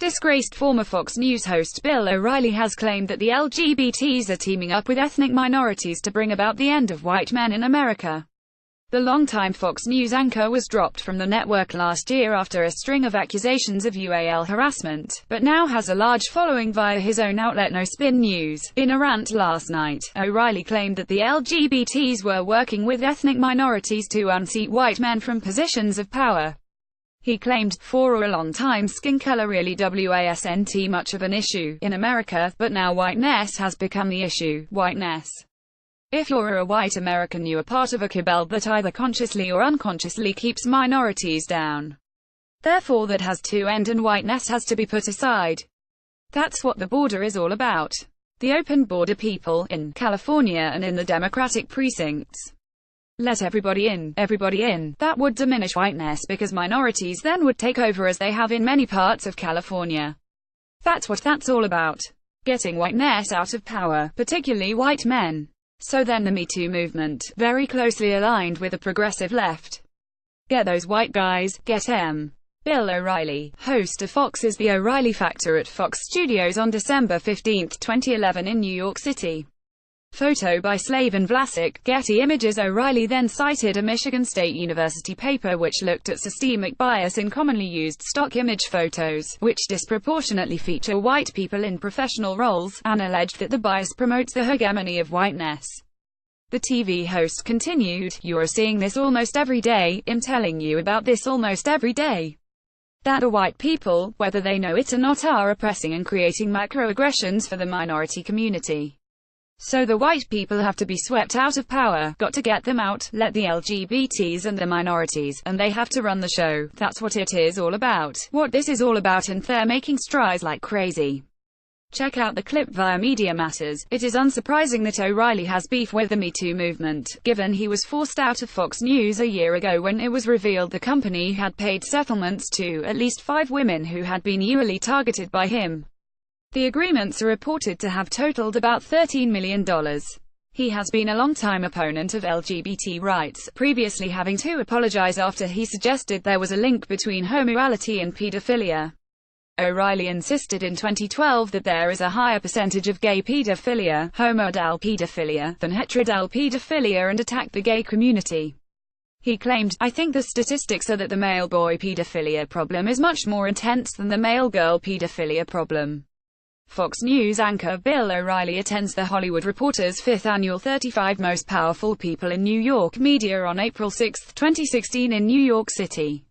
Disgraced former Fox News host Bill O'Reilly has claimed that the LGBTs are teaming up with ethnic minorities to bring about the end of white men in America. The longtime Fox News anchor was dropped from the network last year after a string of accusations of UAL harassment, but now has a large following via his own outlet No Spin News. In a rant last night, O'Reilly claimed that the LGBTs were working with ethnic minorities to unseat white men from positions of power. He claimed, for a long time skin color really wasn't much of an issue in America, but now whiteness has become the issue. Whiteness. If you're a white American, you are part of a cabal that either consciously or unconsciously keeps minorities down. Therefore that has to end and whiteness has to be put aside. That's what the border is all about. The open border people, in California and in the Democratic precincts. Let everybody in, everybody in. That would diminish whiteness because minorities then would take over as they have in many parts of California. That's what that's all about. Getting whiteness out of power, particularly white men. So then the Me Too movement, very closely aligned with the progressive left. Get those white guys, get 'em. Bill O'Reilly, host of Fox's The O'Reilly Factor at Fox Studios on December 15, 2011 in New York City. Photo by Slavin Vlasic, Getty Images. O'Reilly then cited a Michigan State University paper which looked at systemic bias in commonly used stock image photos, which disproportionately feature white people in professional roles, and alleged that the bias promotes the hegemony of whiteness. The TV host continued, "You're seeing this almost every day. I'm telling you about this almost every day. That the white people, whether they know it or not, are oppressing and creating microaggressions for the minority community. So the white people have to be swept out of power, got to get them out, let the LGBTs and the minorities, and they have to run the show. That's what it is all about. What this is all about, and they're making strides like crazy." Check out the clip via Media Matters. It is unsurprising that O'Reilly has beef with the Me Too movement, given he was forced out of Fox News a year ago when it was revealed the company had paid settlements to at least 5 women who had been yearly targeted by him. The agreements are reported to have totaled about $13 million. He has been a long-time opponent of LGBT rights, previously having to apologize after he suggested there was a link between homosexuality and pedophilia. O'Reilly insisted in 2012 that there is a higher percentage of gay pedophilia, homodal pedophilia, than heterodal pedophilia, and attacked the gay community. He claimed, "I think the statistics are that the male-boy pedophilia problem is much more intense than the male-girl pedophilia problem." Fox News anchor Bill O'Reilly attends The Hollywood Reporter's 5th annual 35 Most Powerful People in New York media on April 6, 2016 in New York City.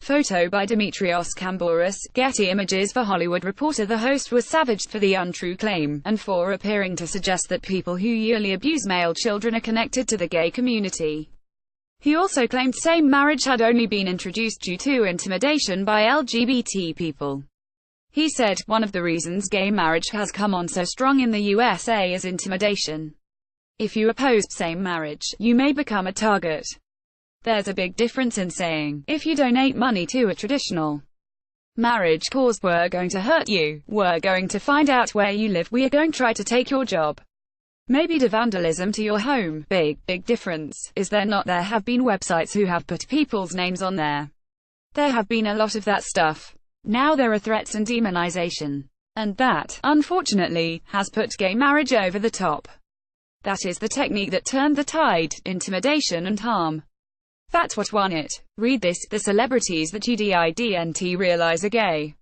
Photo by Dimitrios Kambouras, Getty Images. For Hollywood Reporter, the host was savaged for the untrue claim, and for appearing to suggest that people who yearly abuse male children are connected to the gay community. He also claimed same marriage had only been introduced due to intimidation by LGBT people. He said, "One of the reasons gay marriage has come on so strong in the USA is intimidation. If you oppose same marriage, you may become a target. There's a big difference in saying, if you donate money to a traditional marriage cause, we're going to hurt you, we're going to find out where you live, we are going to try to take your job, maybe do vandalism to your home." Big difference, is there not? There have been websites who have put people's names on there. There have been a lot of that stuff. Now there are threats and demonization. And that, unfortunately, has put gay marriage over the top. That is the technique that turned the tide, intimidation and harm. That's what won it. Read this: "The celebrities that you didn't realize are gay.